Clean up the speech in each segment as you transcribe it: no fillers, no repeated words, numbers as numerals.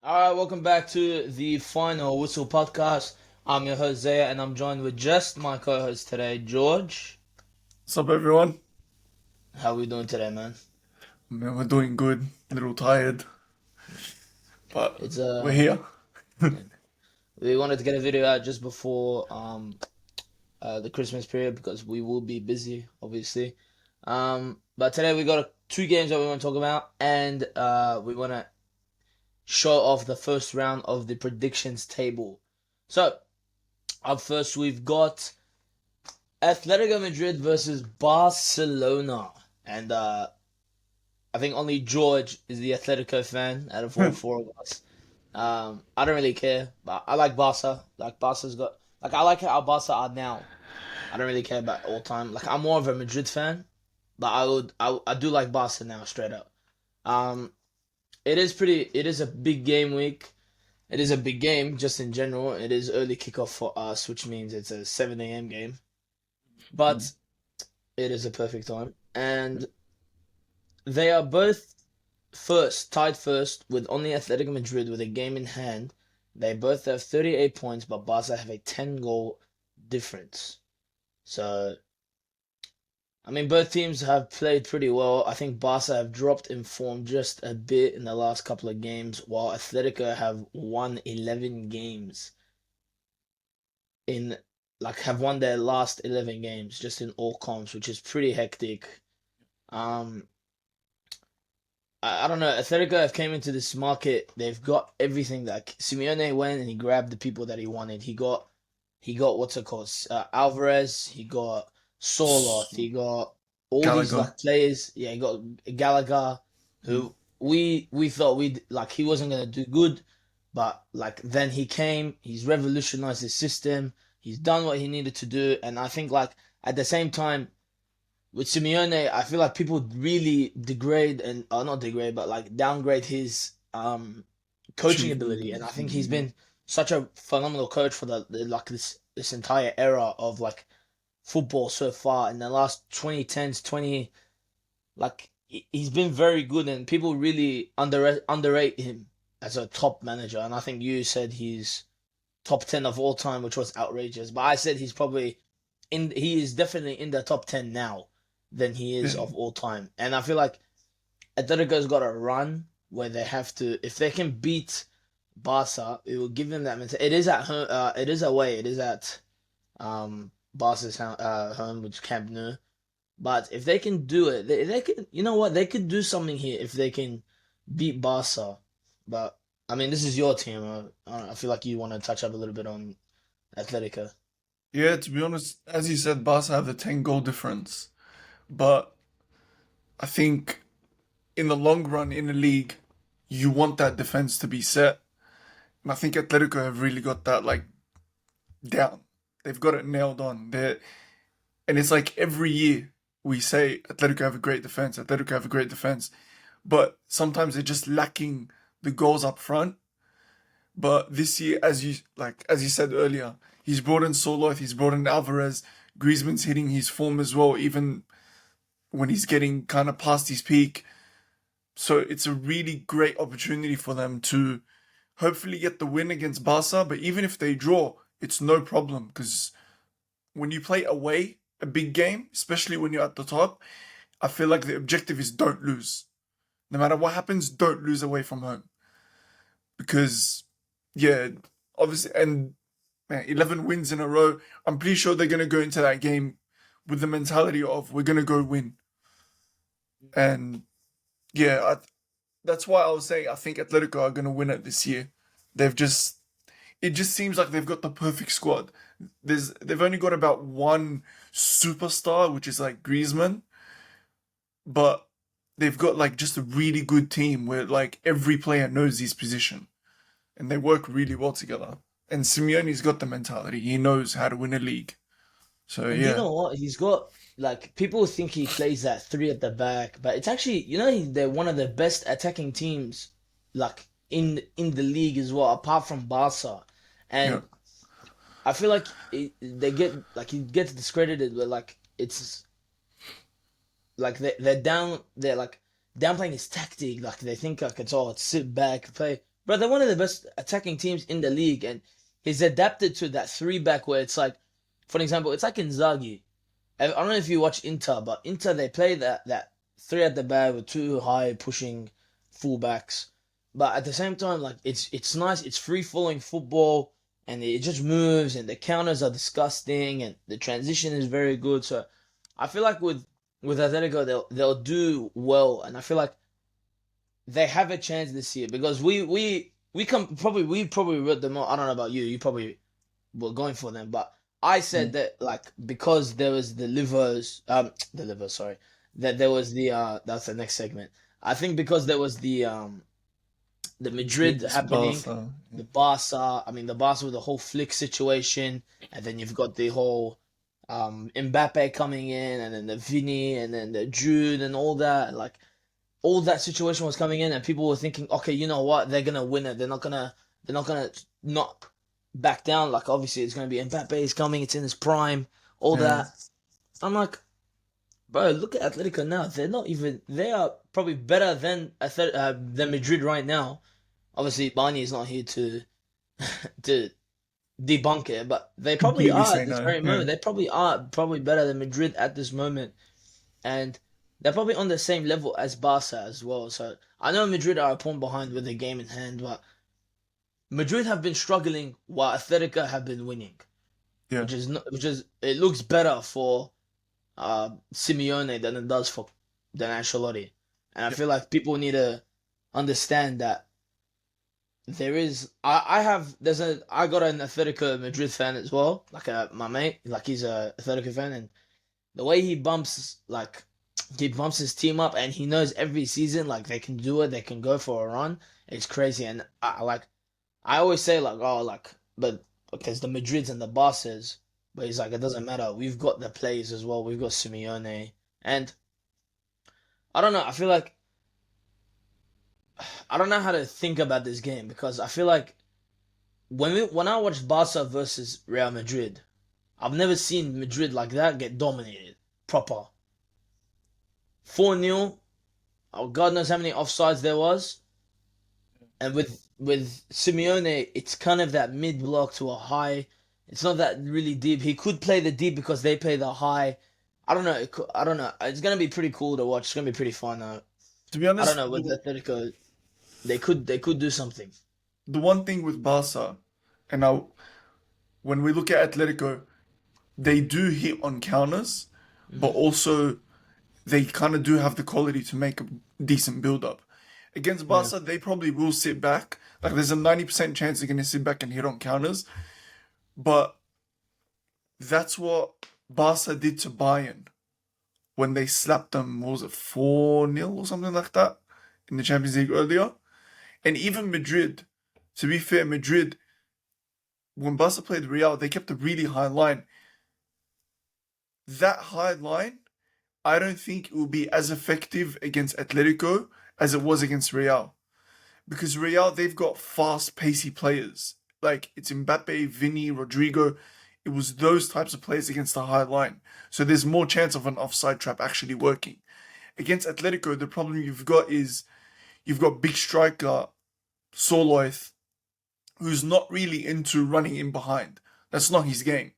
All right, welcome back to the Final Whistle podcast. I'm your host Zaya, and I'm joined with just my co-host today, George. What's up, everyone? How we doing today, man? Man, we're doing good. A little tired, but It's we're here. we wanted to get a video out just before the Christmas period because we will be busy, obviously. But today we got two games that we want to talk about, and we want to show off the first round of the predictions table. So up first, we've got Atletico Madrid versus Barcelona. And I think only George is the Atletico fan out of all four of us. I don't really care, but I like Barca. Like Barca's got I like how Barca are now. I don't really care about all time. Like I'm more of a Madrid fan, but I do like Barca now straight up. Um, it is a big game week. It is a big game just in general. It is early kickoff for us, which means it's a 7 a.m. game. But it is a perfect time. And they are both first, tied first, with only Atletico Madrid with a game in hand. They both have 38 points, but Barca have a 10 goal difference. So, I mean, both teams have played pretty well. I think Barca have dropped in form just a bit in the last couple of games, while Atletico have won 11 games in, have won their last 11 games just in all comps, which is pretty hectic. Um, I don't know. Atletico have came into this market. They've got everything that Simeone went and he grabbed the people that he wanted. He got what's it called? Alvarez. He got Soloth. He got all these Gallagher. like players. Yeah, he got Gallagher, who we thought he wasn't gonna do good, but like then he came. He's revolutionized the system. He's done what he needed to do, and I think like at the same time with Simeone, I feel like people really degrade and not degrade, but like downgrade his coaching ability. And I Achievements. think he's been such a phenomenal coach for like this entire era of like football so far in the last 2010s, 20 like he's been very good and people really underrate him as a top manager. And I think you said he's top 10 of all time, which was outrageous. But I said he is definitely in the top 10 now than he is Yeah, of all time. And I feel like Atletico's got a run where they have to, if they can beat Barca, it will give them that mentality. It is at home, it is away, it is at Barca's home, which is Camp Nou. But if they can do it, they can, you know what, they could do something here if they can beat Barca. But I mean, this is your team. I feel like you want to touch up a little bit on Atletico. yeah. To be honest, as you said, Barca have the 10 goal difference, but I think in the long run in the league, you want that defense to be set, and I think Atletico have really got that like down. They've got it nailed on. And it's like every year we say Atletico have a great defense. Atletico have a great defense, but sometimes they're just lacking the goals up front. But this year, as you said earlier, he's brought in Soloth, he's brought in Alvarez. Griezmann's hitting his form as well, even when he's getting kind of past his peak. So it's a really great opportunity for them to hopefully get the win against Barca. But even if they draw, it's no problem because when you play away a big game, especially when you're at the top, I feel like the objective is don't lose. No matter what happens, don't lose away from home because yeah, obviously, and man, 11 wins in a row. I'm pretty sure they're gonna go into that game with the mentality of we're gonna go win. And yeah, that's why I was saying I think Atletico are gonna win it this year. They've just it just seems like they've got the perfect squad. They've only got about one superstar, which is like Griezmann, but they've got like just a really good team where like every player knows his position and they work really well together. And Simeone's got the mentality. He knows how to win a league. So And do you yeah, know what? He's got like people think he plays that three at the back, but it's actually they're one of the best attacking teams like in the league as well, apart from Barca. yeah, And I feel like they get like he gets discredited, but like it's like they're downplaying his tactic. Like they think like it's sit back play, But they're one of the best attacking teams in the league, and he's adapted to that three back where it's like, for example, it's like Inzaghi. I don't know if you watch Inter, but Inter they play that three at the back with two high pushing fullbacks. But at the same time, like it's nice, it's free flowing football, and it just moves, and the counters are disgusting, and the transition is very good. So I feel like with Atletico they'll do well, and I feel like they have a chance this year because we probably wrote them. I don't know about you. You probably were going for them, but I said Mm. that like because there was the livers, the liver, sorry, that there was the that's the next segment. I think because there was the Madrid Yes, happening, Barca. the Barca. I mean the Barca with the whole flick situation, and then you've got the whole Mbappe coming in, and then the Vini, and then the Jude, and all that. Like all that situation was coming in, and people were thinking, okay, you know what, they're gonna win it. They're not gonna not back down. Like obviously, it's gonna be Mbappe is coming. It's in his prime. All Yeah. that. I'm like, bro, look at Atletico now. They're not even. They are probably better than Madrid right now. Obviously, Barney is not here to debunk it, but they probably Completely are at say this no. very Yeah. moment. They probably are probably better than Madrid at this moment, and they're probably on the same level as Barca as well. So I know Madrid are a point behind with the game in hand, but Madrid have been struggling while Atletico have been winning, Yeah. which is it looks better for Simeone than it does for than Ancelotti, and I Yeah. feel like people need to understand that there is I have there's a I got an Atletico Madrid fan as well, like my mate, like he's a Atletico fan, and the way he bumps his team up, and he knows every season like they can do it, they can go for a run. It's crazy, and I always say like oh like but because the Madrids and the bosses, but he's like it doesn't matter. We've got the players as well. We've got Simeone, and I don't know. I don't know how to think about this game because I feel like when I watched Barca versus Real Madrid, I've never seen Madrid like that get dominated proper. 4-0. Oh, God knows how many offsides there was. And with Simeone, it's kind of that mid block to a high. It's not that really deep. He could play the deep because they play the high. I don't know. I don't know. It's gonna be pretty cool to watch. It's gonna be pretty fun. To be I don't honest, know with Atletico. They could do something. the one thing with Barca, and now when we look at Atletico, they do hit on counters, but Hmm. also they kind of do have the quality to make a decent build up. Against Yeah. Barca, they probably will sit back. Like there's a 90% chance they're going to sit back and hit on counters. But that's what Barca did to Bayern when they slapped them, what was it, 4-0 or something like that in the Champions League earlier. And even Madrid, to be fair, Madrid, when Barca played Real, they kept a really high line. That high line, I don't think it will be as effective against Atletico as it was against Real. Because Real, they've got fast, pacey players. Like it's Mbappe, Vini, Rodrigo. It was those types of players against the high line. So there's more chance of an offside trap actually working. Against Atletico, the problem you've got is you've got big striker Soloith, who's not really into running in behind. That's not his game.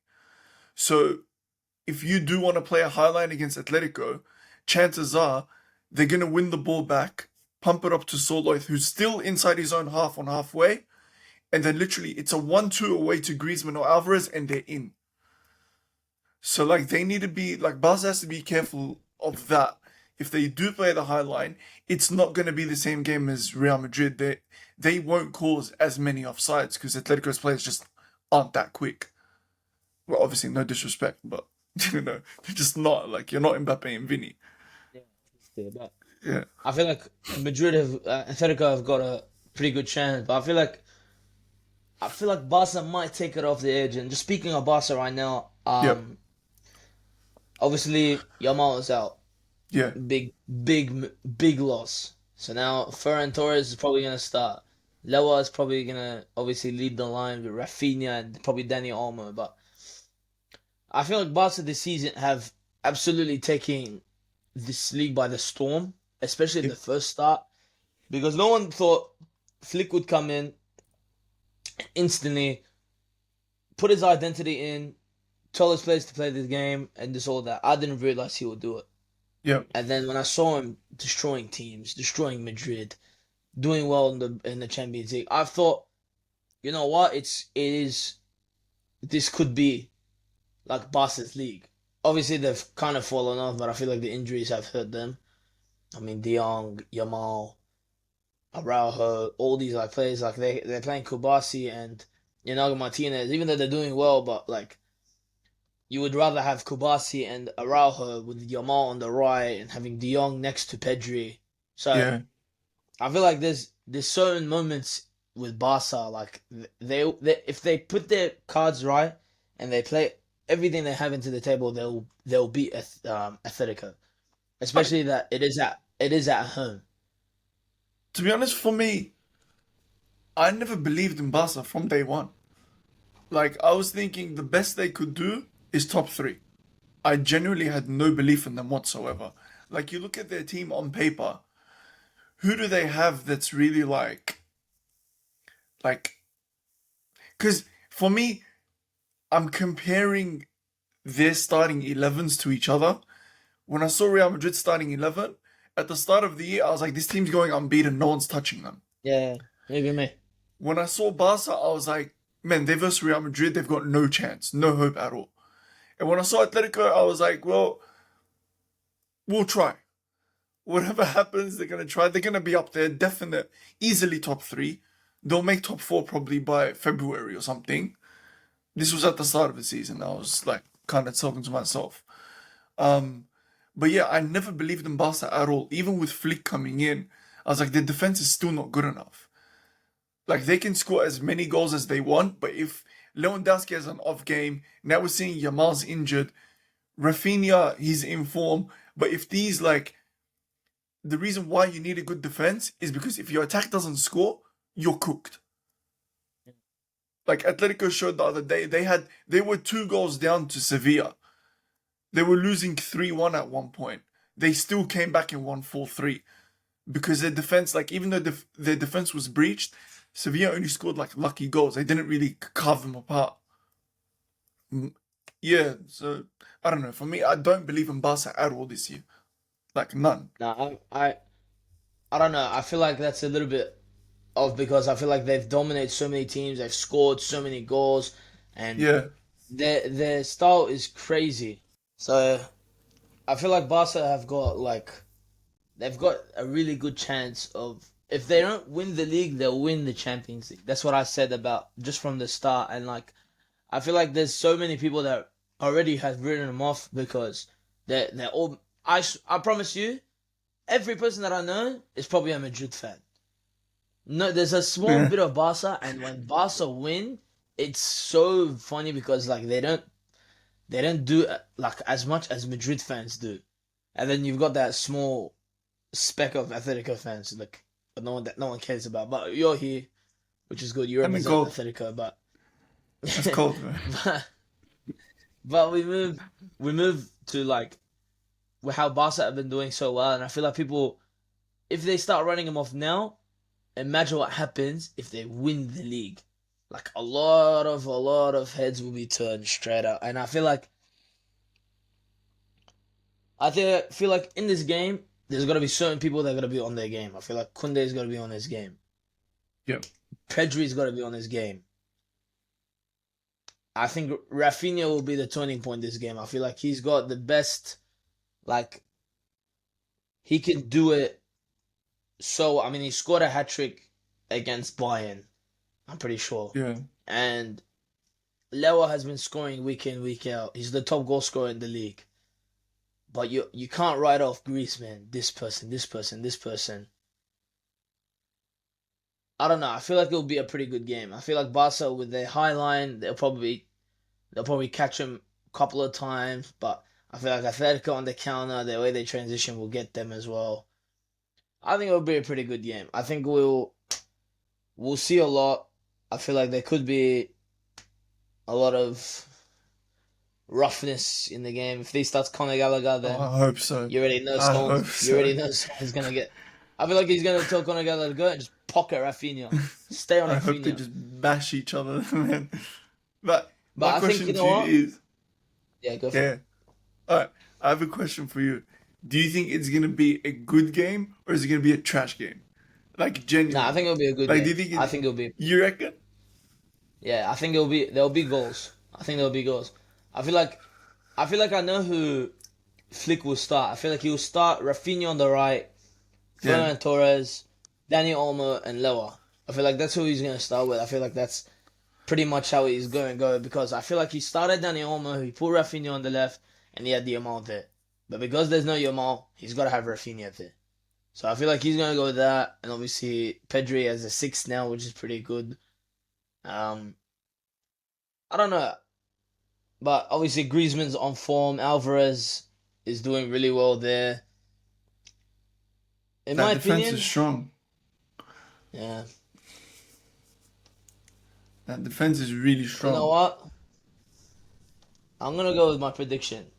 So if you do want to play a high line against Atletico, chances are they're going to win the ball back, pump it up to Soloith, who's still inside his own half on halfway, and then literally it's a 1-2 away to Griezmann or Alvarez, and they're in. So like they need to be like Barca has to be careful of that. If they do play the high line, it's not going to be the same game as Real Madrid. They won't cause as many offsides because Atletico's players just aren't that quick. Well, obviously no disrespect, but they're just not like you're not Mbappe and Vini. Yeah, but Yeah, I feel like Madrid have Atletico have got a pretty good chance, but I feel like Barca might take it off the edge. And just speaking of Barca right now, yeah, obviously Yamal is out, yeah, big loss. So now Ferran Torres is probably gonna start. Lewa is probably gonna obviously lead the line with Rafinha and probably Dani Olmo. But I feel like Barca this season have absolutely taken this league by the storm, especially yeah, the first start, because no one thought. Flick would come in instantly, put his identity in, tell his players to play this game, and this all that. I didn't realize he would do it. Yeah. And then when I saw him destroying teams, destroying Madrid, doing well in the Champions League, I thought, you know what? This could be like Barca's league. Obviously, they've kind of fallen off, but I feel like the injuries have hurt them. I mean, De Jong, Yamal, Araujo, all these like players, like they're playing Kubasi and Inago Martinez, even though they're doing well, but like you would rather have Kubasi and Araujo with Yamal on the right and having De Jong next to Pedri. So Yeah. I feel like there's certain moments with Barca, like they if they put their cards right and they play everything they have into the table, they'll beat Atletico, I, especially that it is at home. to be honest, for me, I never believed in Barca from day one. Like, I was thinking the best they could do is top three. I genuinely had no belief in them whatsoever. Like, you look at their team on paper, who do they have that's really like, because for me, I'm comparing their starting 11s to each other. When I saw Real Madrid starting 11, at the start of the year, I was like, this team's going unbeaten, no one's touching them. Yeah, maybe me. When I saw Barca, I was like, man, they versus Real Madrid, they've got no chance, no hope at all. And when I saw Atletico, I was like, well, we'll try. Whatever happens, they're going to try. They're going to be up there, definite, easily top three. They'll make top four probably by February or something. This was at the start of the season. I was like kind of talking to myself. Um, but yeah, I never believed in Barca at all. Even with Flick coming in, I was like, their defense is still not good enough. Like they can score as many goals as they want, but if Lewandowski has an off game, now we're seeing Yamal's injured, Rafinha, he's in form. But if these like the reason why you need a good defense is because if your attack doesn't score, you're cooked. Like Atletico showed the other day, they were 2 goals down to Sevilla. They were losing 3-1 at one point. They still came back and won 4-3 because their defense, like even though their defense was breached, Sevilla only scored like lucky goals. They didn't really carve them apart. Yeah, so I don't know. For me, I don't believe in Barca at all this year. Like none. No, I don't know. I feel like that's a little bit off because I feel like they've dominated so many teams, they've scored so many goals, and Yeah, their style is crazy. So I feel like Barca they've got a really good chance of if they don't win the league, they'll win the Champions League. That's what I said about just from the start, and like I feel like there's so many people that already have written them off because they're all. I promise you, every person that I know is probably a Madrid fan. No, there's a small yeah. bit of Barca, and when Barca win, it's so funny because like they don't do like as much as Madrid fans do, and then you've got that small speck of Atletico fans like no one cares about. But you're here, which is good. You I mean, represent cold. Atletico, but That's cold, man. but, but we move to like how Barca have been doing so well, and I feel like people if they start running them off now, imagine what happens if they win the league. Like a lot of heads will be turned straight up, and I feel like in this game there's gonna be certain people that are gonna be on their game. I feel like Kunde is gonna be on his game. Yeah. Pedri's gonna be on his game. I think Rafinha will be the turning point this game. I feel like he's got the best, like he can do it. So I mean, he scored a hat trick against Bayern. I'm pretty sure, Yeah. and Lewa has been scoring week in week out. He's the top goal scorer in the league. But you can't write off Griezmann. This person, this person, this person. I don't know. I feel like it'll be a pretty good game. I feel like Barca with their high line, they'll probably catch him a couple of times. But I feel like Atletico on the counter, the way they transition will get them as well. I think it'll be a pretty good game. I think we'll see a lot. I feel like there could be a lot of roughness in the game. If they start Conor Gallagher, Oh, then I hope so. you already know I hope You so. already know someone's gonna get. I feel like he's gonna tell Conor Gallagher to go and just pocket Rafinha. Stay on I hope they Rafinha. just bash each other, man. But my But I think, you question know to you what? is, Yeah, go for it. yeah. All right, I have a question for you. Do you think it's gonna be a good game or is it gonna be a trash game? Like No, I think genuinely. it'll be a good Like, do you game. think I think it'll be. you reckon? Yeah, I think there'll be goals. I think there'll be goals. I feel like I know who Flick will start. I feel like he'll start Rafinha on the right, Yeah, Ferran Torres, Dani Olmo, and Lewa. I feel like that's who he's gonna start with. I feel like that's pretty much how he's going to go because I feel like he started Dani Olmo, he put Rafinha on the left, and he had the Yamal there. But because there's no Yamal, he's got to have Rafinha there. So I feel like he's gonna go with that, and obviously Pedri as a six now, which is pretty good. Um, I don't know, but obviously Griezmann's on form. Alvarez is doing really well there. In that my defense is opinion, strong. yeah. That defense is really You know strong. what? I'm gonna go with my prediction.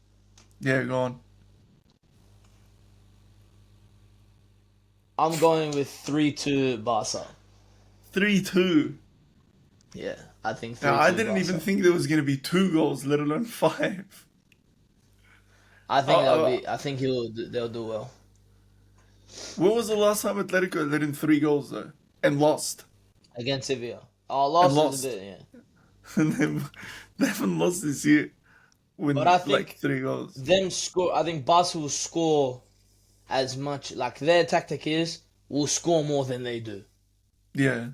Yeah, go on. I'm going with 3-2 Barca. 3-2. Yeah, I think Now, three I two didn't even Barca. think there was gonna be 2 goals, let alone 5. I Uh, think uh, I think they'll do well when was the last time Atletico let in 3 goals though, and lost? against Sevilla. Our And loss was a lost, bit, yeah, and they haven't lost this year. but Win I like think 3 goals. them score. I think Barca will score as much. Like their tactic is, will score more than they do. Yeah,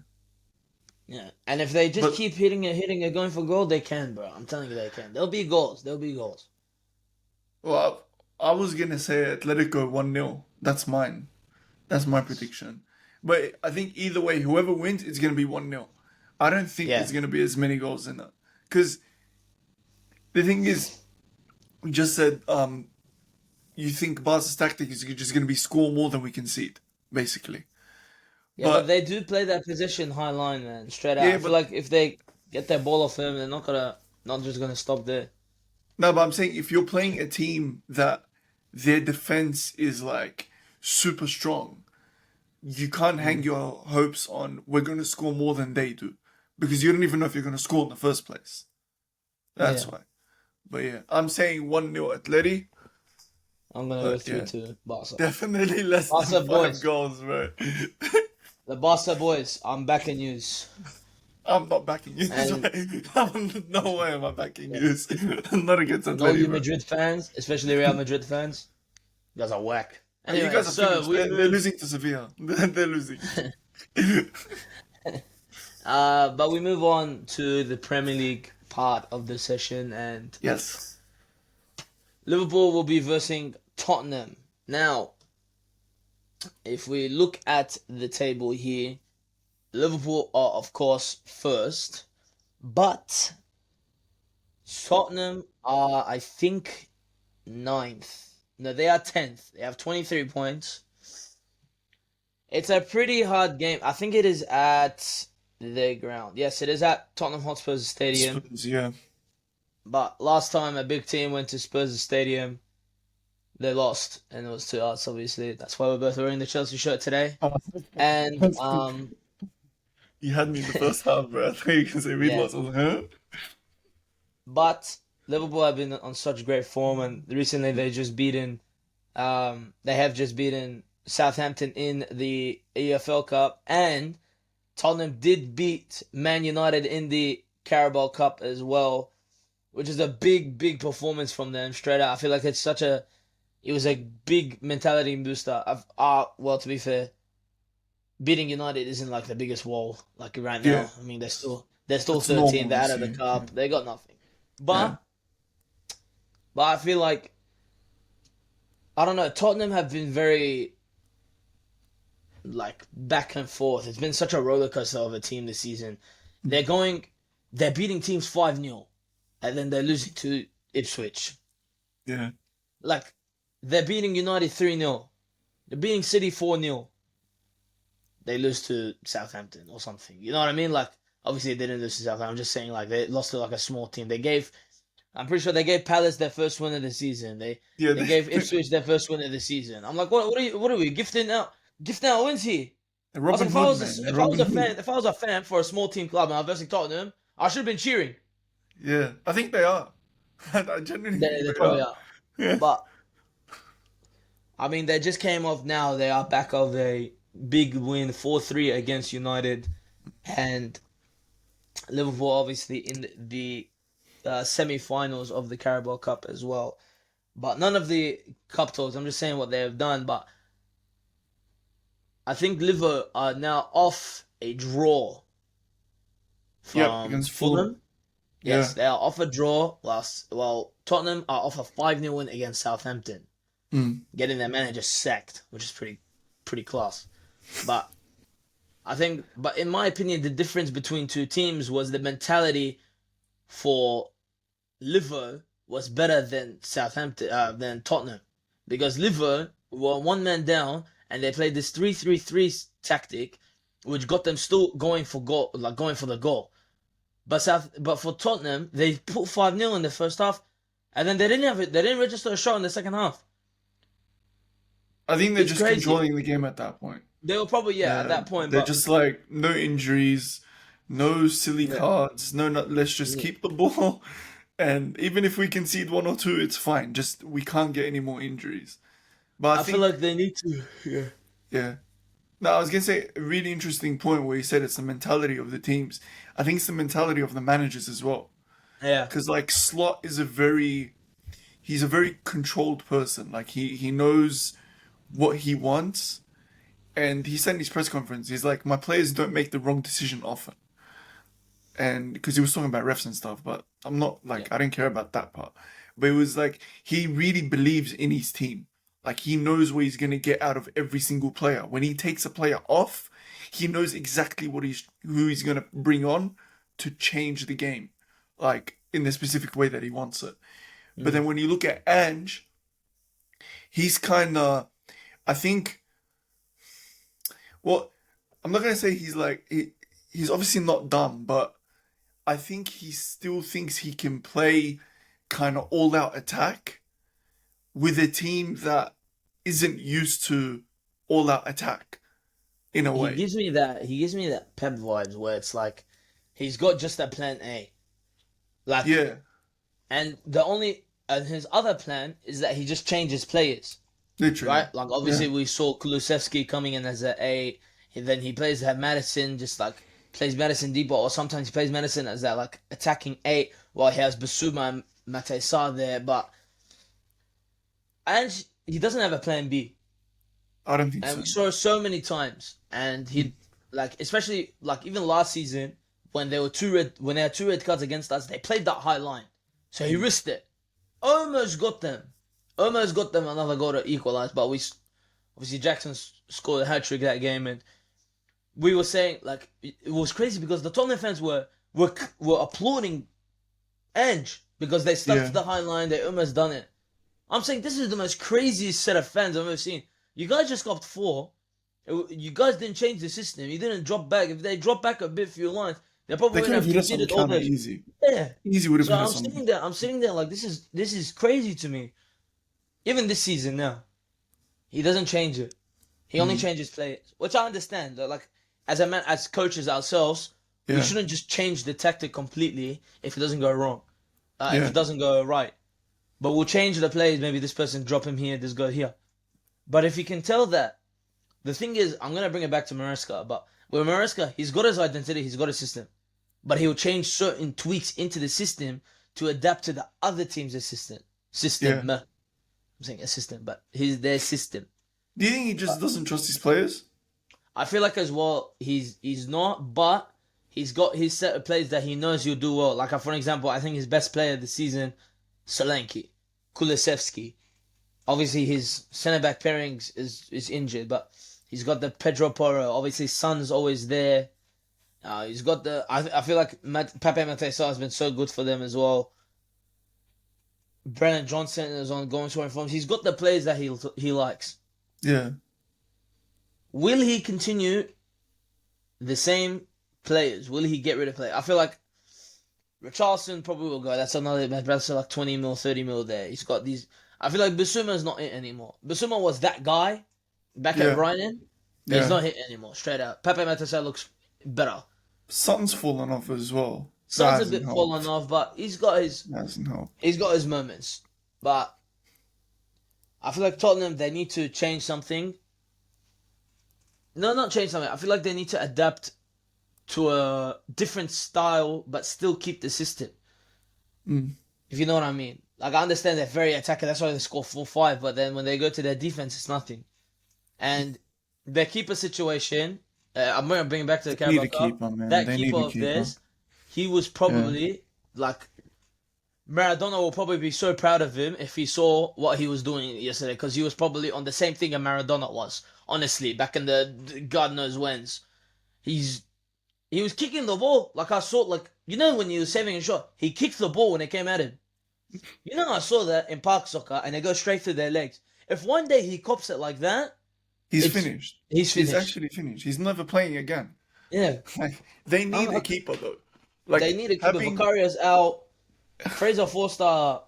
Yeah, and if they just but keep hitting it, going for goal, they can, bro. I'm telling you, they can. There'll be goals. There'll be goals. well, I was gonna say Atletico 1-0. That's mine. That's my prediction. But I think either way, whoever wins, it's gonna be 1-0. I don't think Yeah, there's gonna be as many goals in that. Because the thing is, we just said you think Barca's tactic is just gonna be score more than we concede, basically. yeah, but But they do play that position high line, man. Straight out. yeah, I feel but like if they get their ball off them, they're not just gonna stop there. no, but I'm saying if you're playing a team that their defense is like super strong, you can't hang Mm. your hopes on we're gonna score more than they do. Because you don't even know if you're gonna score in the first place. That's Yeah, why. But yeah, I'm saying 1-0 Atleti, I'm gonna go but three yeah, two Barca. definitely less than Barca 5 boys, goals, bro. the Barca boys. I'm backing yous. I'm not backing you. And No way am I backing yeah, you. I'm not against and all Atleti, you bro. Madrid fans, especially Real Madrid fans, you guys are whack. You Anyway, guys are so finished. we They're move. losing to Sevilla. They're losing. But we move on to the Premier League part of the session, and Yes. Liverpool will be versing Tottenham. Now, if we look at the table here, Liverpool are of course first, but Tottenham are, I think, ninth. No, they are 10th. They have 23 points. It's a pretty hard game. I think it is at their ground. Yes, it is at Tottenham Hotspur's stadium. Spurs, yeah. But last time a big team went to Spurs' stadium, they lost, and it was to us, obviously. That's why we're both wearing the Chelsea shirt today. Oh, And, you had me in the first half, bro. I thought you could say we yeah. lost. I was like, huh? But Liverpool have been on such great form, and recently they have just beaten Southampton in the EFL Cup, and Tottenham did beat Man United in the Carabao Cup as well, which is a big performance from them straight out. I feel like it was a big mentality booster. Well, to be fair, beating United isn't like the biggest wall like right Yeah, now. I mean, they're still that's 13. normal They're out this of the year. Yeah. cup. They got nothing. Yeah. But I feel like I don't know. Tottenham have been very like back and forth. It's been such a roller coaster of a team this season. They're going, they're beating teams 5-0, and then they're losing to Ipswich. Yeah. Like they're beating United 3-0. They're beating City 4-0. They lose to Southampton or something. You know what I mean? Like obviously they didn't lose to Southampton. I'm just saying like they lost to like a small team. I'm pretty sure they gave Palace their first win of the season. Yeah. They gave Ipswich their first win of the season. I'm like, what are we gifting out wins here? They're I was Robin like, Hood, man. They're if I was Robin a Hood. fan, if I was a fan for a small team club and I was versing Tottenham, I should have been cheering. Yeah, I think they are. I genuinely think They they probably are. are, Yeah. but I mean, they just came off now. They are back of a big win, 4-3 against United, and Liverpool obviously in the semi-finals of the Carabao Cup as well. But none of the cup talks. I'm just saying what they have done. But I think Liverpool are now off a draw Yep, from against Fulham. Fulham. Yeah. Yes, they are off a draw. While Tottenham are off a 5-0 win against Southampton, Mm. getting their manager sacked, which is pretty class. But but in my opinion, the difference between two teams was the mentality for Liverpool was better than than Tottenham, because Liverpool were one man down and they played this 3-3-3 tactic, which got them still going for goal, like going for the goal. But for Tottenham, they put 5-0 in the first half, and then they didn't have it. They didn't register a shot in the second half. I think they're It's just crazy. controlling the game at that point. They were probably at that point, They're but just like no injuries, no silly yeah, cards, no, not, let's just yeah. keep the ball. And even if we concede one or two, it's fine. Just we can't get any more injuries. But I I feel think, like they need to. Yeah, yeah. No, I was gonna say a really interesting point where you said it's the mentality of the teams. I think it's the mentality of the managers as well. yeah. Because like Slot is he's a very controlled person. Like he knows what he wants, and he said in his press conference, he's like, my players don't make the wrong decision often. And because he was talking about refs and stuff, but I'm not Yeah. like, I don't care about that part. But it was like he really believes in his team. Like he knows what he's gonna get out of every single player. When he takes a player off, he knows exactly who he's gonna bring on to change the game, like in the specific way that he wants it. But Mm. then when you look at Ange, he's kind of, I think, well, I'm not gonna say he's obviously not dumb, but I think he still thinks he can play kind of all out attack with a team that isn't used to all out attack in a way. He gives me that Pep vibes where it's like he's got just a plan A. Like, Yeah, and his other plan is that he just changes players, literally. right? Like Yeah, obviously we saw Kulusevski coming in as a, and then he plays have Madison, just like plays Madison deeper, or sometimes he plays Madison as that like attacking eight while he has Basuma and Matej Sarr there. But and he doesn't have a plan B. I don't think And so. we saw it so many times. And he like especially like even last season when when they had two red cards against us, they played that high line. So he risked it. Almost got them. Almost got them another goal to equalize, but we obviously Jackson scored a hat trick that game, and we were saying like it was crazy because the Tottenham fans were applauding Ange because they stuck Yeah, to the high line. They almost done it. I'm saying this is the most craziest set of fans I've ever seen. You guys just got four. You guys didn't change the system. You didn't drop back. If they drop back a bit few lines, they they probably could would have have hit us on the conceded all counter those. easy. Yeah. Easy would have So hit I'm us on the. sitting there. I'm sitting there like this is crazy to me. Even this season now, he doesn't change it. He only Mm, changes players, which I understand. Like as coaches ourselves, we yeah, shouldn't just change the tactic completely if it doesn't go wrong, if yeah, it doesn't go right. But we'll change the plays. Maybe this person drop him here, this guy here. But if you can tell that, the thing is, I'm gonna bring it back to Maresca. But with Maresca, he's got his identity, he's got a system, but he'll change certain tweaks into the system to adapt to the other team's yeah. system. I'm saying assistant, but their system. Do you think he just doesn't trust his players? I feel like as well he's not, but he's got his set of plays that he knows he'll do well. Like for example, I think his best player this season, Solanke, Kulisevsky. Obviously his centre back pairings is injured, but he's got the Pedro Porro. Obviously Son's always there. He's got the I feel like Pepe Matesa has been so good for them as well. Brennan Johnson is on going scoring forms. He's got the players that he likes. Yeah, Will he continue the same players? Will he get rid of players? I feel like Richarlison probably will go. That's another, that's like 20 mil, 30 mil there. He's got these. I feel like Basuma's not it anymore. Basuma was that guy back at yeah, Brighton, He's Yeah. not hitting anymore. Straight out. Pepe Matassa looks better. Sun's fallen off as well. That Son's a hasn't bit fallen helped. off, but That hasn't helped. he's got his moments. But I feel like Tottenham, they need to change something. No, not change something. I feel like they need to adapt to a different style, but still keep the system. Mm. If you know what I mean. Like, I understand they're very attacking. That's why they score 4-5. But then when they go to their defense, it's nothing. And their keeper situation, I'm going to bring it back to the They need Carabao a Cup. keeper, man. That They keeper need a of keeper. theirs, he was Yeah. probably like Maradona will probably be so proud of him if he saw what he was doing yesterday, because he was probably on the same thing that Maradona was. Honestly, back in the God knows whens, he was kicking the ball like I saw, like when he was saving a shot, he kicked the ball when it came at him. I saw that in park soccer, and they go straight through their legs. If one day he cops it like that, He's it's finished. he's He's finished. actually finished. He's never playing again. Yeah, Like they need a I'm, keeper though. they Like need to keep it. having Vicaria's out. Fraser Forster,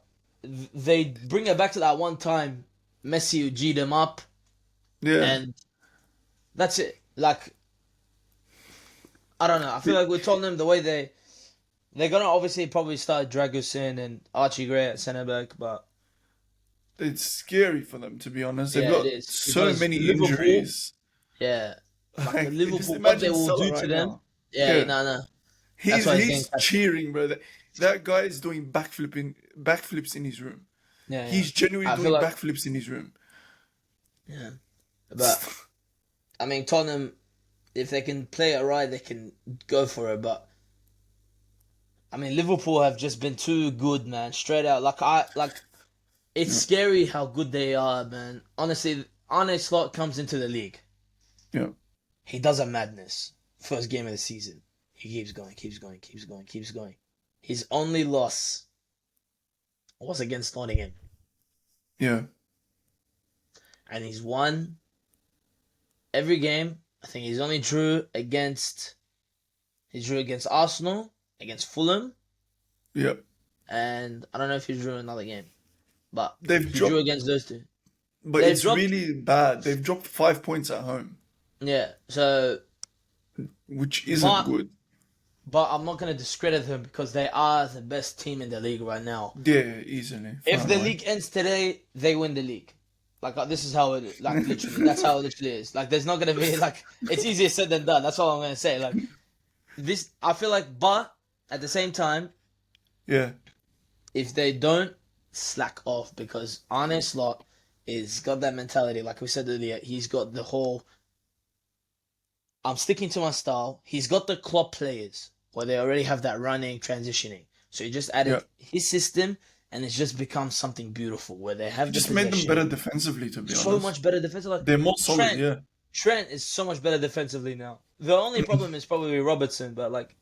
they bring it back to that one time Messi G'd him up, yeah. and that's it. Like, I don't know. I feel like with Tottenham, the way they're gonna obviously probably start Dragusin and Archie Gray at centre back, but It's scary for them to be honest. They've yeah, it got is so because many Liverpool, injuries. yeah, like the Just Liverpool, what they imagine will Salah do to right them. now. Yeah, Yeah. no. That's He's why he's getting he's touched. cheering, bro. That guy is doing backflips in his room. Yeah, yeah. He's genuinely I feel doing like backflips in his room. yeah, but I mean Tottenham, if they can play it right, they can go for it. But I mean Liverpool have just been too good, man. Straight out, it's Yeah. scary how good they are, man. Honestly, Arne Slot comes into the league. Yeah. He does a madness. First game of the season. He keeps going, keeps going, keeps going, keeps going. His only loss was against Nottingham. Yeah. And he's won every game. I think he's only drew against Arsenal, against Fulham, Yeah. and I don't know if he drew another game. But They've he drew dropped, against those two. but They've it's dropped, really bad. They've dropped 5 points at home, yeah. So, which isn't but good. I'm not gonna discredit them because they are the best team in the league right now. Yeah, easily. If Far the away. league ends today, they win the league. Like this is how it like literally. That's how it literally is. Like there's not gonna be like it's easier said than done. That's all I'm gonna say. Like this, I feel like, but at the same time, Yeah. if they don't slack off, because Arne Slot is got that mentality. Like we said earlier, he's got the whole I'm sticking to my style. He's got the Klopp players where they already have that running, transitioning. So he just added Yeah. his system, and it's just become something beautiful where they have It the just made them possession. better defensively, to be So honest. much better defensively. Like They're more solid, Trent, yeah. Trent is so much better defensively now. The only problem is probably Robertson, but like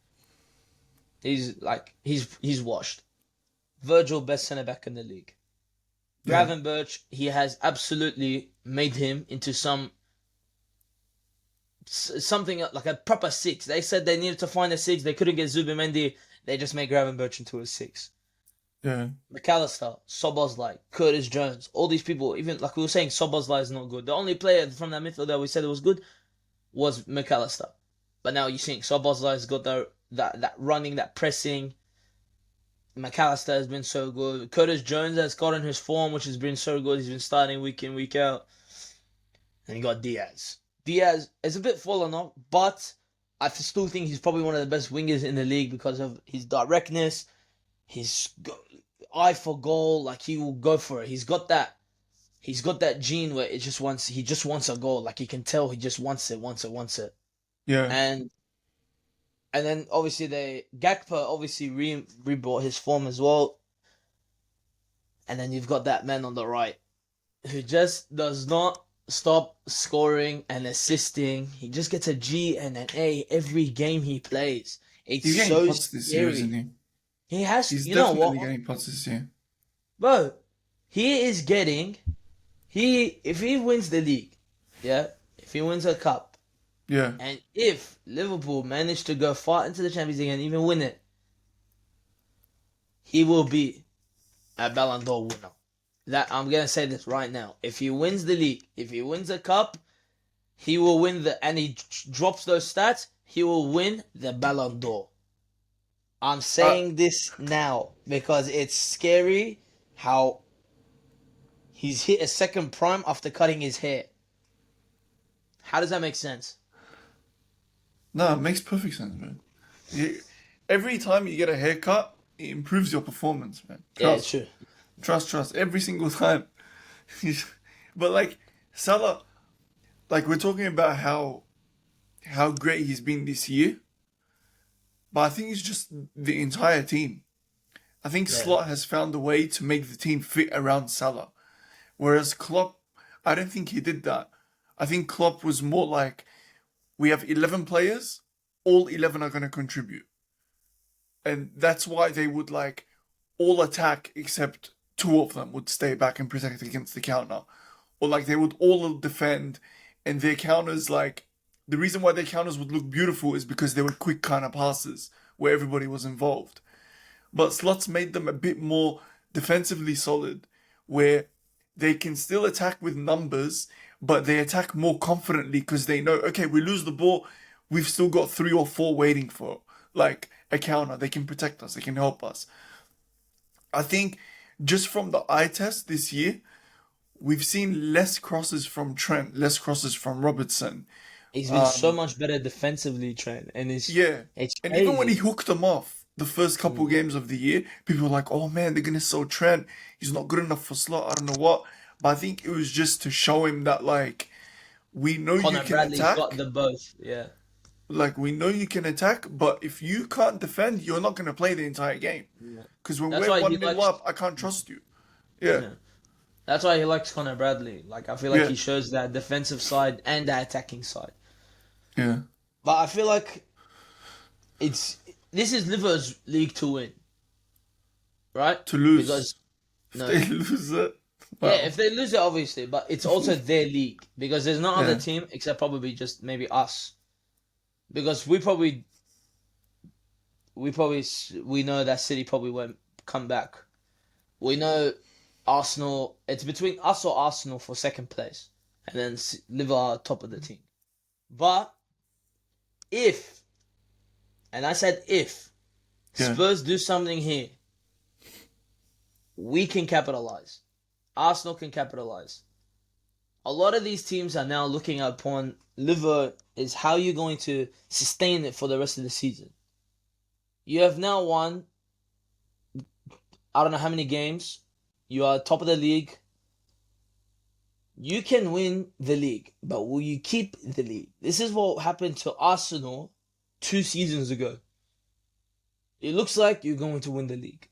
he's washed. Virgil, best centre back in the league. Yeah. Gravenberch, he has absolutely made him into something like a proper six. They said they needed to find a six. They couldn't get Zubimendi. They just made Gravenberch into a six. Yeah. McAllister, Szoboszlai, Curtis Jones, all these people, even like we were saying, Szoboszlai is not good. The only player from that midfield that we said it was good was McAllister. But now you're seeing Szoboszlai's got that running, that pressing. McAllister has been so good. Curtis Jones has gotten his form, which has been so good. He's been starting week in, week out. And you got Diaz. Diaz is a bit fallen off, but I still think he's probably one of the best wingers in the league because of his directness, his eye for goal. Like he will go for it. He's got that gene where he just wants a goal. Like you can tell he just wants it. Yeah. And then obviously Gakpo obviously rebrought his form as well. And then you've got that man on the right who just does not stop scoring and assisting. He just gets a G and an A every game he plays. It's He's getting so pots this year, scary. isn't he? He has, He's you know definitely what, getting pots this year. bro? He is getting. If he wins the league, yeah, if he wins a cup, Yeah. and if Liverpool manage to go far into the Champions League and even win it, he will be a Ballon d'Or winner. That I'm gonna say this right now. If he wins the league, if he wins a cup, he will win and he drops those stats, he will win the Ballon d'Or. I'm Uh, saying this now because it's scary how he's hit a second prime after cutting his hair. How does that make sense? no, it makes perfect sense, man. Every time you get a haircut, it improves your performance, man. Yeah, it's Trust, true. trust. Every single time. But like Salah, like we're talking about how great he's been this year, but I think it's just the entire team. I think Yeah. Slot has found a way to make the team fit around Salah, whereas Klopp, I don't think he did that. I think Klopp was more like, we have 11 players, all 11 are going to contribute. And that's why they would like all attack except two of them would stay back and protect against the counter. Or like they would all defend and their counters, like the reason why their counters would look beautiful is because they were quick kind of passes where everybody was involved. But Slots made them a bit more defensively solid, where they can still attack with numbers, but they attack more confidently because they know, okay, we lose the ball, we've still got 3 or 4 waiting for like a counter. They can protect us, they can help us. I think just from the eye test this year, we've seen less crosses from Trent, less crosses from Robertson. He's been so Um, much better defensively, Trent, and yeah. it's And even when he crazy. hooked them off the first couple Mm. games of the year, people were like, oh man, they're going to sell Trent. He's not good enough for slot. I don't know what. But I think it was just to show him that, like, we know you Connor can Bradley's got attack. them both. Yeah. Like, we know you can attack. But if you can't defend, you're not going to play the entire game. Yeah. Because when That's we're why he 1-0 likes. up, I can't trust you. Yeah. Yeah. That's why he likes Connor Bradley. Like I feel like Yeah. he shows that defensive side and that attacking side. Yeah. But I feel like it's this is Liver's league to win, right? To lose. Because If no, they lose it. yeah, Wow. if they lose it, obviously, but it's also their league because there's no other Yeah. team except probably just maybe us. Because we know that City probably won't come back. We know Arsenal. It's between us or Arsenal for second place, and then Liverpool are top of the team. But if, and I said if, Yeah. Spurs do something here, we can capitalize. Arsenal can capitalize. A lot of these teams are now looking upon Liverpool is how you're going to sustain it for the rest of the season. You have now won, I don't know how many games. You are top of the league. You can win the league, but will you keep the league? This is what happened to Arsenal 2 seasons ago. It looks like you're going to win the league.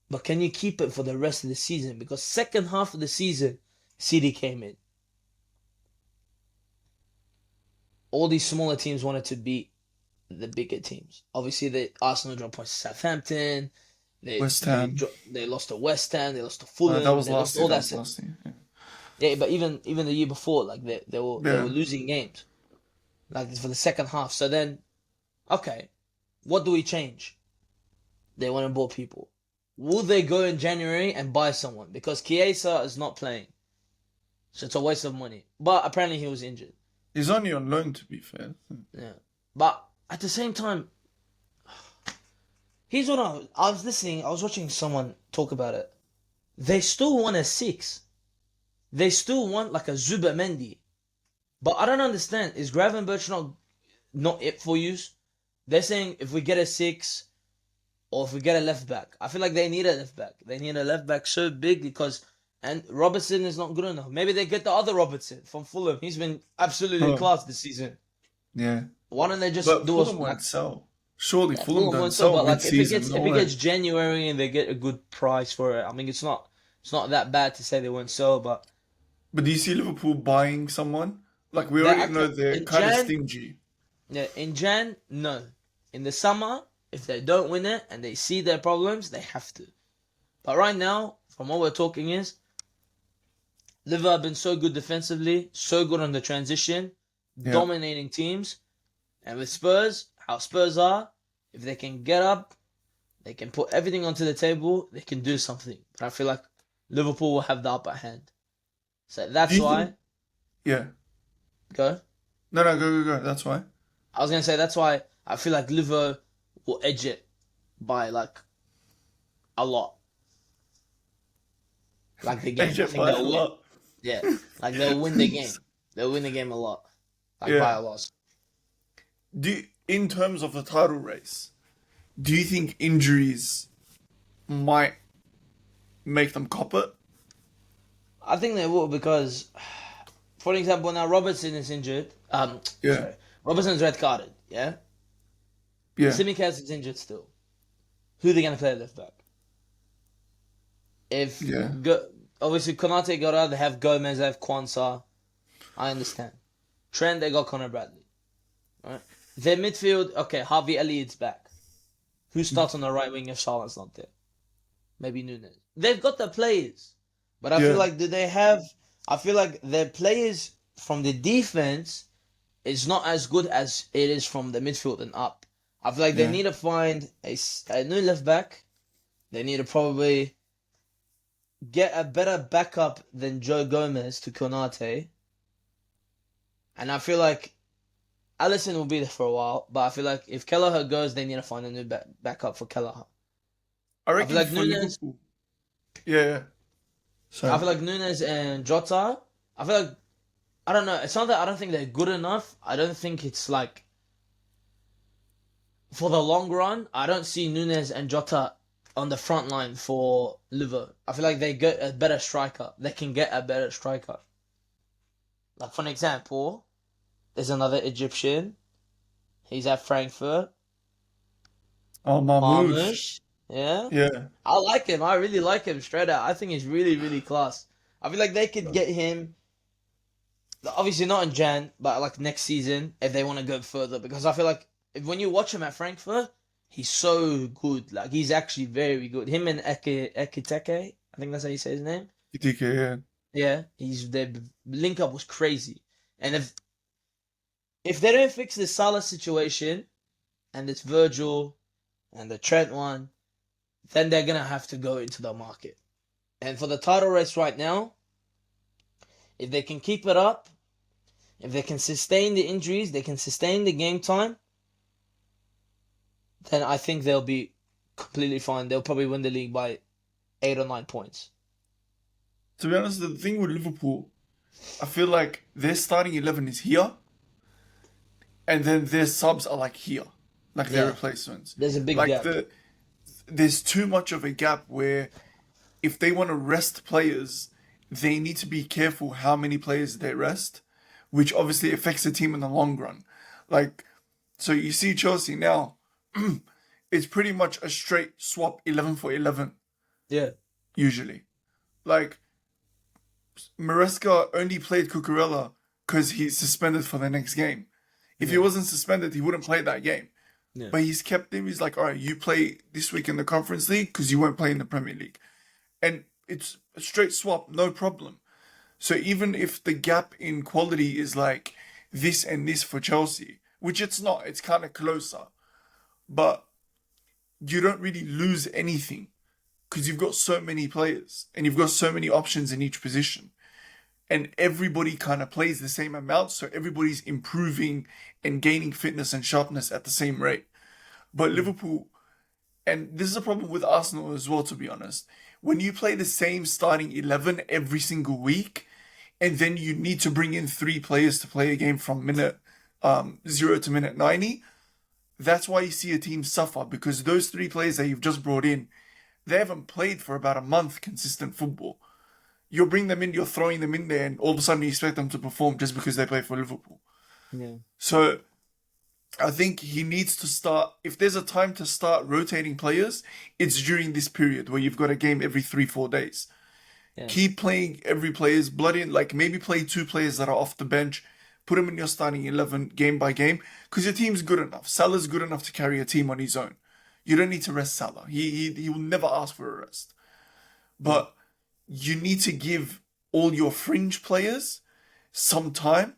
But can you keep it for the rest of the season? Because second half of the season, City came in. All these smaller teams wanted to beat the bigger teams. Obviously, the Arsenal dropped points to Southampton. West Ham. They lost to West Ham. They lost to That Fulham. was They lost last year. all That that. was last year. Yeah. Yeah, but even the year before, like they were Yeah. losing games, like for the second half. So then, okay, what do we change? They want to bought people. Will they go in January and buy someone? Because Chiesa is not playing, so it's a waste of money. But apparently he was injured. He's only on loan, to be fair. Yeah, but at the same time, here's what I was listening. I was watching someone talk about it. They still want a 6. They still want like a Zubamendi. But I don't understand. Is Gravenberch not it for you? They're saying if we get a 6 or if we get a left back. I feel like they need a left back. They need a left back so big because and Robertson is not good enough. Maybe they get the other Robertson from Fulham. He's been absolutely Oh, class this season. yeah. Why don't they just But do us Fulham like won't sell. Surely yeah, Fulham Fulham don't won't sell, sell but like mid-season. No if it way. gets January and they get a good price for it, I mean it's not that bad to say they won't sell, but But do you see Liverpool buying someone? Like, we they already know actually they're in kind of Jan stingy. yeah, in Jan, no. In the summer, if they don't win it and they see their problems, they have to. But right now, from what we're talking is, Liverpool have been so good defensively, so good on the transition, Yeah. dominating teams. And with Spurs, how Spurs are, if they can get up, they can put everything onto the table, they can do something. But I feel like Liverpool will have the upper hand. So Do that's you think? why, Yeah. Go. No, no, go. That's why. I was gonna say that's why I feel like Livo will edge it by like a lot, like the game. Edge I it think by a they'll win. lot. Yeah, like they'll win the game. They'll win the game a lot, like by Yeah. a lot. In terms of the title race, do you think injuries might make them cop it? I think they will because, for example, now Robertson is injured. Yeah. Sorry, Robertson's red carded. Yeah, Yeah. Simicast is injured still. Who are they gonna play at left back? If Yeah. obviously Konate got out, they have Gomez, they have Kwanzaa. I understand. Trent, they got Connor Bradley. Right? Their midfield, okay, Harvey Elliott's back. Who starts on the right wing if Charlotte's not there? Maybe Nunes. They've got the players. But I feel Yeah. like do they have I feel like their players from the defense is not as good as it is from the midfield and up. I feel like they Yeah. need to find a new left back. They need to probably get a better backup than Joe Gomez to Konate. And I feel like Allison will be there for a while, but I feel like if Kelleher goes, they need to find a new backup for Kelleher. I I feel reckon like for Nunes. Liverpool. Yeah. I Sorry. feel like Nunes and Jota. I feel like I don't know. It's not that I don't think they're good enough. I don't think it's like for the long run. I don't see Nunes and Jota on the front line for Liverpool. I feel like they get a better striker. They can get a better striker. Like for an example, there's another Egyptian. He's at Frankfurt. Oh, Marmoush. Marmoush. Yeah. Yeah. I like him. I really like him straight out. I think he's really, really class. I feel like they could get him, obviously not in Jan, but like next season if they want to go further. Because I feel like when you watch him at Frankfurt, he's so good. Like he's actually very good. Him and Ekiteke, I think that's how you say his name. DK, yeah. Yeah, their link up was crazy. And if they don't fix the Salah situation and it's Virgil and the Trent one, then they're gonna have to go into the market. And for the title race right now, if they can keep it up, if they can sustain the injuries, they can sustain the game time, then I think they'll be completely fine. They'll probably win the league by 8 or 9 points. To be honest, the thing with Liverpool, I feel like their starting 11 is here, and then their subs are like here, like their Yeah. replacements. There's a big Like gap. there's too much of a gap where if they want to rest players, they need to be careful how many players they rest, which obviously affects the team in the long run. Like, so you see Chelsea now, it's pretty much a straight swap 11 for 11, Yeah. usually. Like, Maresca only played Cucurella because he's suspended for the next game. If he wasn't suspended, he wouldn't play that game. Yeah. But he's kept him. He's like, all right, you play this week in the Conference League because you won't play in the Premier League. And it's a straight swap, no problem. So even if the gap in quality is like this and this for Chelsea, which it's not, it's kind of closer, but you don't really lose anything because you've got so many players and you've got so many options in each position. And everybody kind of plays the same amount, so everybody's improving and gaining fitness and sharpness at the same rate. But Liverpool, and this is a problem with Arsenal as well, to be honest. When you play the same starting 11 every single week, and then you need to bring in 3 players to play a game from minute 0 to minute 90, that's why you see a team suffer, because those 3 players that you've just brought in, they haven't played for about a month consistent football. You'll bring them in, you're throwing them in there, and all of a sudden you expect them to perform just because they play for Liverpool. Yeah. So I think he needs to start, if there's a time to start rotating players, it's during this period where you've got a game every 3-4 days. Yeah. Keep playing every player's blood in, like maybe play 2 players that are off the bench, put them in your starting 11 game by game, because your team's good enough. Salah's good enough to carry a team on his own. You don't need to rest Salah. He will never ask for a rest. But you need to give all your fringe players some time.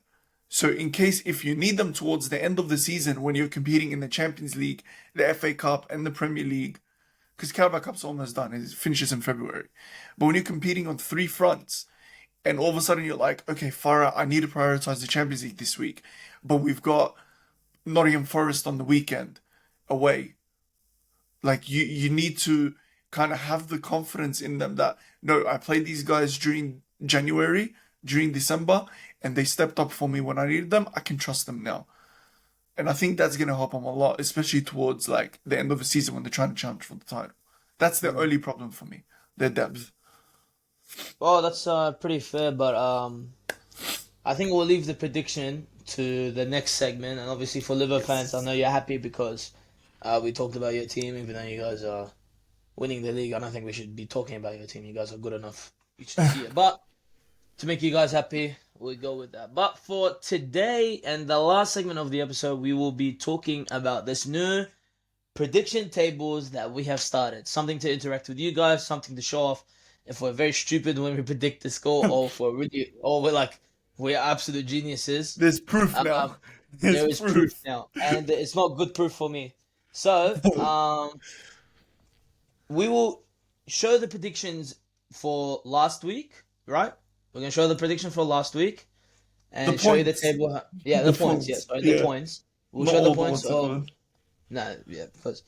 So in case if you need them towards the end of the season when you're competing in the Champions League, the FA Cup and the Premier League, because Carabao Cup's almost done, it finishes in February. But when you're competing on 3 fronts, and all of a sudden you're like, okay, Farah, I need to prioritize the Champions League this week, but we've got Nottingham Forest on the weekend away. Like you need to kind of have the confidence in them that no, I played these guys during January, during December, and they stepped up for me when I needed them. I can trust them now. And I think that's gonna help them a lot, especially towards like the end of the season when they're trying to challenge for the title. That's the only problem for me. Their depth. Well, that's pretty fair, but I think we'll leave the prediction to the next segment. And obviously for Liverpool fans, I know you're happy because we talked about your team, even though you guys are winning the league. I don't think we should be talking about your team. You guys are good enough. You should see it. But to make you guys happy, we'll go with that. But for today and the last segment of the episode, we will be talking about this new prediction tables that we have started. Something to interact with you guys, something to show off if we're very stupid when we predict the score, or if we're really, or we're absolute geniuses. There's proof now. There There's is proof proof. now, and it's not good proof for me. So, we will show the predictions for last week, right? We're gonna show the prediction for last week The and show you the points. table. Yeah, The the points. Yeah, points. sorry, the Yeah. points. We'll Not show the all, but points what's it of called? no, yeah, because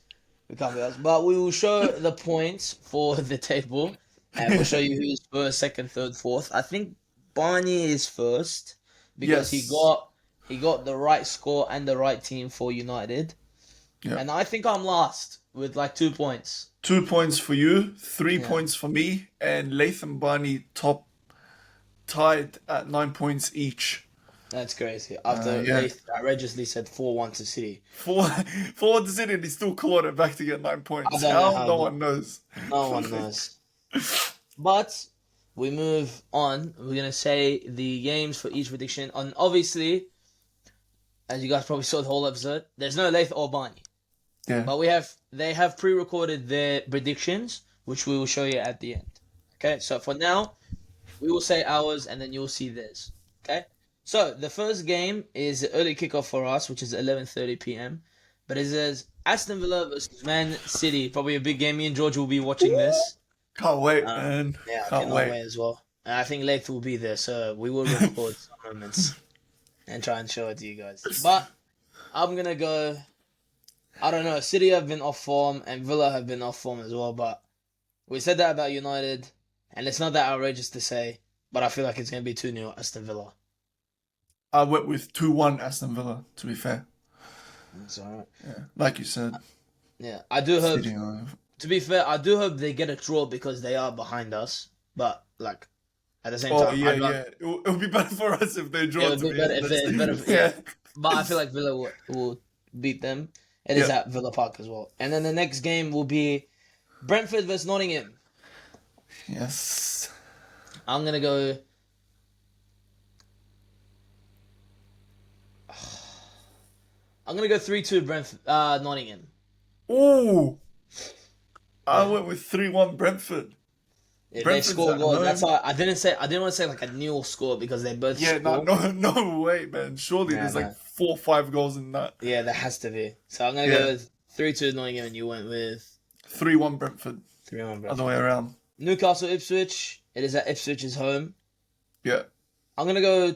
we can't be asked. But we will show the points for the table, and we'll show you who's first, second, third, fourth. I think Barney is first because Yes. he got the right score and the right team for United, Yeah. and I think I'm last with like 2 points. 2 points for you, three Yeah, points for me, and Laith and Barney top tied at 9 points each. that's crazy. After Yeah. they outrageously said 4-1 to City. For for the city, and he still clawed it back to get nine I points. don't know How? how, No but one knows. no one knows. But we move on. We're gonna say the games for each prediction, and obviously, as you guys probably saw the whole episode, there's no Laith or Barney, Yeah. but they have pre-recorded their predictions, which we will show you at the end. Okay, so for now, we will say ours, and then you'll see theirs. Okay, so the first game is the early kickoff for us, which is 11:30 p.m. But it says Aston Villa versus Man City. Probably a big game. Me and George will be watching this. Can't wait, Um, man. yeah, I Can't cannot wait. wait as well. And I think Laith will be there, so we will record some moments and try and show it to you guys. But I'm gonna go. I don't know. City have been off form, and Villa have been off form as well. But we said that about United, and it's not that outrageous to say. But I feel like it's gonna be 2-0 Aston Villa. I went with 2-1 Aston Villa, to be fair. That's alright. Yeah. Like you said. Yeah, I do hope. City are- To be fair, I do hope they get a draw because they are behind us. But like at the same Oh, time, yeah, I'd rather, yeah. It'll be better for us if they it draw, would to be be better if honest. they better. Yeah. But I feel like Villa will beat them. It is Yeah. at Villa Park as well. And then the next game will be Brentford versus Nottingham. Yes. I'm gonna go. I'm gonna go 3-2 Brentford. Nottingham. Ooh. I Yeah. went with 3-1 Brentford. If they Brentford's score at goals, that's home. why I didn't want to say like a nil score because they both Yeah, no, score. no way, man. Surely Yeah, there's no. like 4 or 5 goals in that. Yeah, there has to be. So I'm gonna Yeah. go with 3-2 Nottingham, and you went with 3-1 Brentford. 3-1 Other Brentford. way around. Newcastle Ipswich. It is at Ipswich's home. Yeah. I'm gonna go.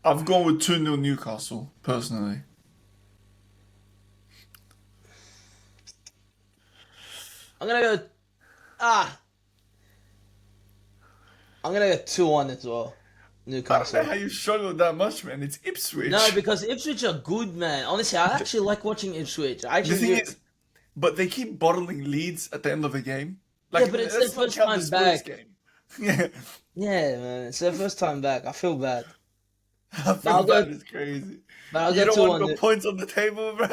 I've gone with 2-0 Newcastle, personally. I'm gonna go. Ah, I'm gonna go 2-1 as well. I don't know Newcastle. how you struggled that much, man. It's Ipswich. No, because Ipswich are good, man. Honestly, I actually like watching Ipswich. I The actually thing do. is, but they keep bottling leads at the end of the game. Like, Yeah, but it's their let's not first count the time Spurs back. game. Yeah, Yeah, man, it's their first time back. I feel bad. I But I'll feel go. bad. It's crazy. But I'll You go don't two want one. no points on the table, bro.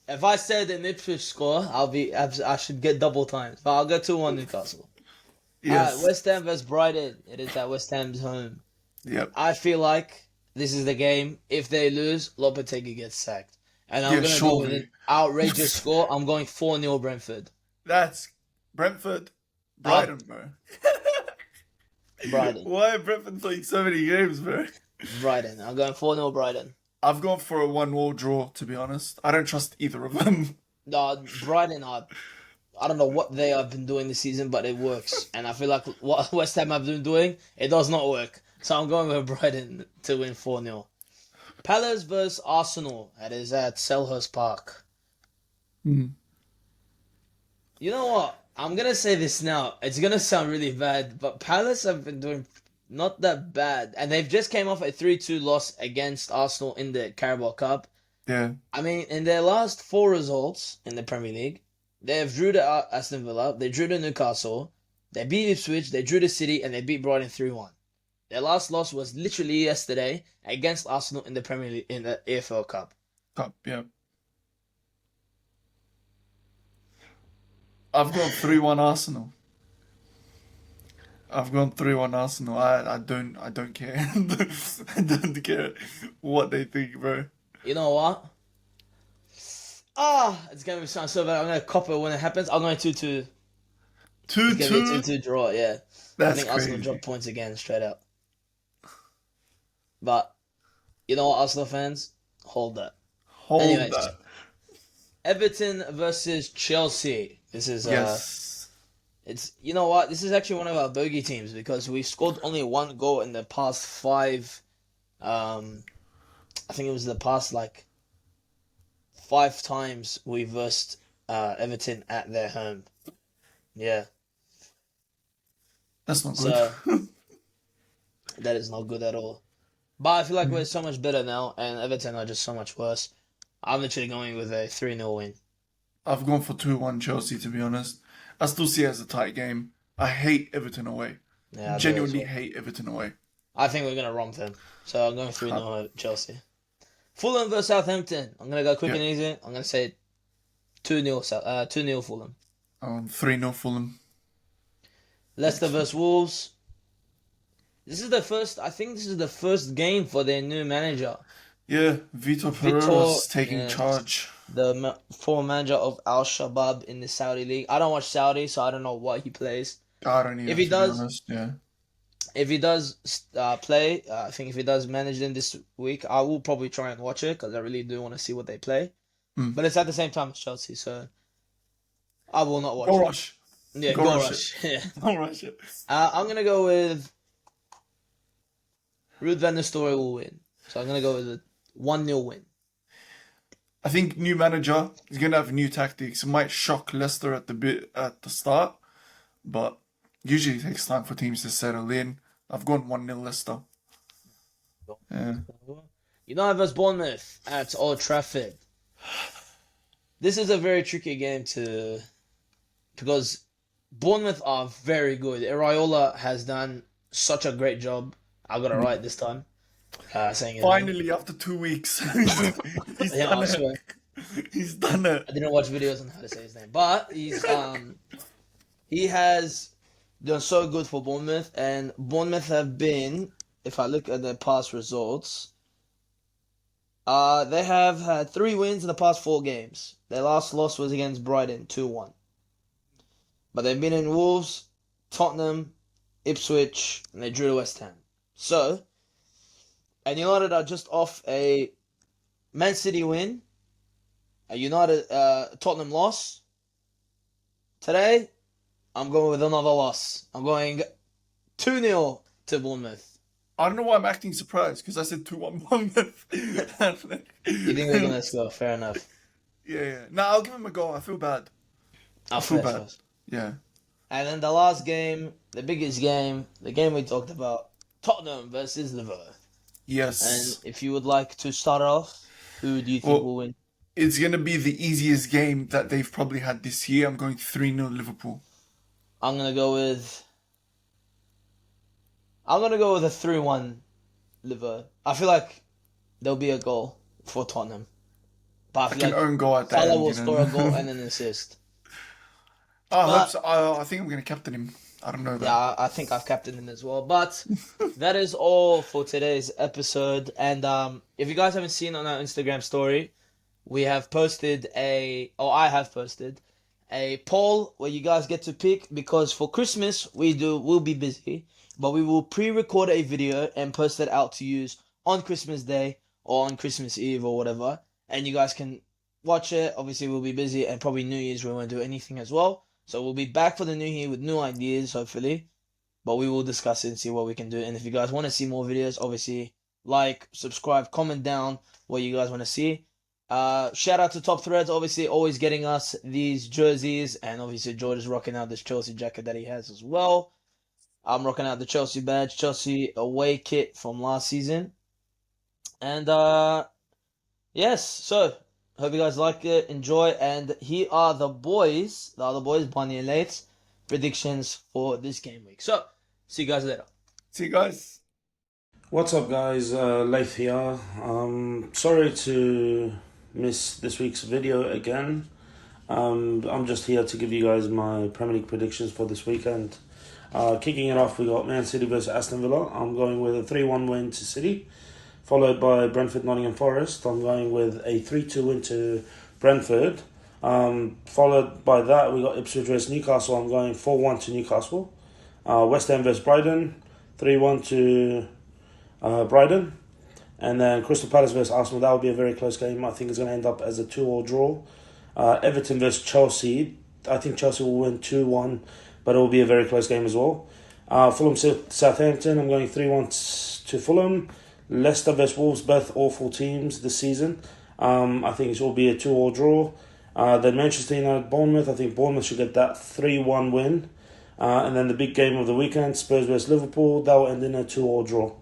If I said an Ipswich score, I should get double times. But I'll go 2-1 Newcastle. Yes. West Ham versus Brighton. It is at West Ham's home. Yep. I feel like this is the game. If they lose, Lopetegui gets sacked. And I'm Yeah, going to go with surely. an outrageous score. I'm going 4-0 Brentford. That's Brentford, Uh, Brighton, bro. Brighton. Why are Brentford playing so many games, bro? Brighton. I'm going 4-0 Brighton. I've gone for a 1-1 draw, to be honest. I don't trust either of them. No, Brighton are I don't know what they have been doing this season, but it works. And I feel like what West Ham have been doing, it does not work. So I'm going with Brighton to win 4-0. Palace versus Arsenal. That is at Selhurst Park. Mm. You know what? I'm gonna say this now. It's gonna sound really bad, but Palace have been doing not that bad, and they've just came off a 3-2 loss against Arsenal in the Carabao Cup. Yeah. I mean, in their last four results in the Premier League, they have drew to Aston Villa, they drew to Newcastle, they beat Ipswich, they drew to City, and they beat Brighton 3-1. Their last loss was literally yesterday against Arsenal in the Premier League in the AFL Cup. Cup, yeah. I've gone 3-1 Arsenal. I've gone 3-1 Arsenal. I don't care. I don't care what they think, bro. You know what? It's gonna sound so bad. I'm gonna cop it when it happens. I'm going 2-2. It's gonna be a 2-2? 2-2 draw, yeah. I That's think Arsenal crazy. drop points again, straight up. But you know what, Arsenal fans? Hold that. Hold Anyways, that. Everton versus Chelsea. This is Yes. it's you know what? This is actually one of our bogey teams because we've scored only one goal in the past five. I think it was the past like 5 times we versed Everton at their home. Yeah, That's not good. so that is not good at all. But I feel like we're so much better now, and Everton are just so much worse. I'm literally going with a 3-0 win. I've gone for 2-1 Chelsea, to be honest. I still see it as a tight game. I hate Everton away. Yeah, I do as Genuinely well. hate Everton away. I think we're gonna romp them. So I'm going 3-0 Chelsea. Fulham versus Southampton. I'm gonna go quick Yeah. and easy. I'm gonna say 2-0 2-0 Fulham. 3-0 Fulham. Leicester versus Wolves. This is the first. I think this is the first game for their new manager, Yeah, Vitor Vitor, Pereira's taking charge. the former manager of Al Shabab in the Saudi league. I don't watch Saudi, so I don't know what he plays. I don't If either, he to be does, honest. Yeah. if he does play, I think if he does manage them this week, I will probably try and watch it because I really do want to see what they play. Mm. But it's at the same time as Chelsea, so I will not watch Go it. Rush. Yeah, Go go Rush rush. Yeah. Go Rush it. I'm gonna go with Ruud van Nistelrooy will win. So I'm gonna go with a 1-0 win. I think new manager is gonna have new tactics. It might shock Leicester at the start, but usually it takes time for teams to settle in. I've gone 1-0 Leicester. Yeah. United vs Bournemouth at Old Trafford. This is a very tricky game because Bournemouth are very good. Iraola has done such a great job. I got it right this time. Saying his name. Finally, after 2 weeks, he's Yeah, done I it. swear. He's done it. I didn't watch videos on how to say his name, but he has done so good for Bournemouth, and Bournemouth have been, if I look at their past results, they have had 3 wins in the past 4 games. Their last loss was against Brighton, 2-1. But they've been in Wolves, Tottenham, Ipswich, and they drew to West Ham. So, and United are just off a Man City win, a United Tottenham loss. Today, I'm going with another loss. I'm going 2-0 to Bournemouth. I don't know why I'm acting surprised because I said 2-1 Bournemouth. You think they're going to score? Fair enough. Yeah. No, I'll give him a go. I feel bad. I'll feel finish bad. first. Yeah. And then the last game, the biggest game, the game we talked about, Tottenham versus LIVO. And Yes. if you would like to start off, who do you think Well, will win? it's going to be the easiest game that they've probably had this year. I'm going 3-0 Liverpool. I'm gonna go with a 3-1 LIVO. I feel like there'll be a goal for Tottenham. But I I feel can like own goal at the Salah end, will you score a goal know. and an assist. I hope But so. I think I'm going to captain him. I don't know though. yeah, I think I've captained him as well. But that is all for today's episode. And if you guys haven't seen on our Instagram story, I have posted a poll where you guys get to pick because for Christmas we'll be busy, but we will pre-record a video and post it out to use on Christmas Day or on Christmas Eve or whatever, and you guys can watch it. Obviously, we'll be busy, and probably New Year's we won't do anything as well. So we'll be back for the new year with new ideas, hopefully. But we will discuss it and see what we can do. And if you guys want to see more videos, obviously like, subscribe, comment down what you guys want to see. Shout out to Top Threads, obviously always getting us these jerseys, and obviously George is rocking out this Chelsea jacket that he has as well. I'm rocking out the Chelsea badge, Chelsea away kit from last season. And yes, so hope you guys like it, enjoy, and here are the other boys, Bonnie and Laiths, predictions for this game week. So, see you guys later. See you guys. What's up, guys? Laith here. Sorry to miss this week's video again. I'm just here to give you guys my Premier League predictions for this weekend. Kicking it off, we got Man City versus Aston Villa. I'm going with a 3-1 win to City, followed by Brentford Nottingham Forest. I'm going with a 3-2 win to Brentford. Followed by that, we got Ipswich versus Newcastle. I'm going 4-1 to Newcastle. West Ham versus Brighton, 3-1 to Brighton. And then Crystal Palace versus Arsenal, that will be a very close game. I think it's going to end up as a 2-2 draw. Everton versus Chelsea, I think Chelsea will win 2-1, but it will be a very close game as well. Fulham Southampton, I'm going 3-1 to Fulham. Leicester versus Wolves, both awful teams this season. I think it will be a 2-2 draw. Then Manchester United Bournemouth, I think Bournemouth should get that 3-1 win. And then the big game of the weekend, Spurs versus Liverpool, that will end in a 2-2 draw.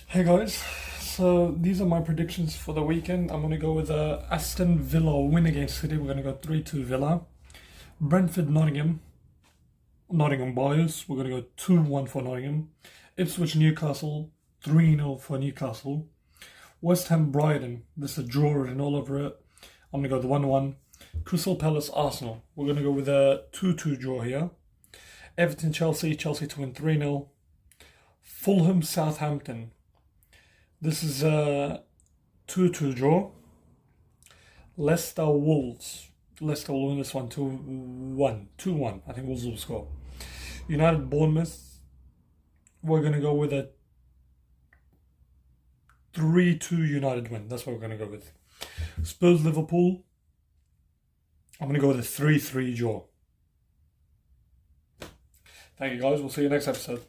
Hey guys, so these are my predictions for the weekend. I'm going to go with Aston Villa win against City. We're going to go 3-2 Villa. Brentford Nottingham bias. We're going to go 2-1 for Nottingham. Ipswich Newcastle, 3-0 for Newcastle. West Ham Brighton, this is a draw written all over it. I'm going to go with 1-1. Crystal Palace Arsenal, we're going to go with a 2-2 draw here. Everton Chelsea to win 3-0. Fulham Southampton, this is a 2-2 draw. Leicester Wolves, Leicester will win this one 2-1. I think Wolves will score. United Bournemouth, we're going to go with a 3-2 United win. That's what we're going to go with. Spurs Liverpool, I'm going to go with a 3-3 draw. Thank you guys. We'll see you next episode.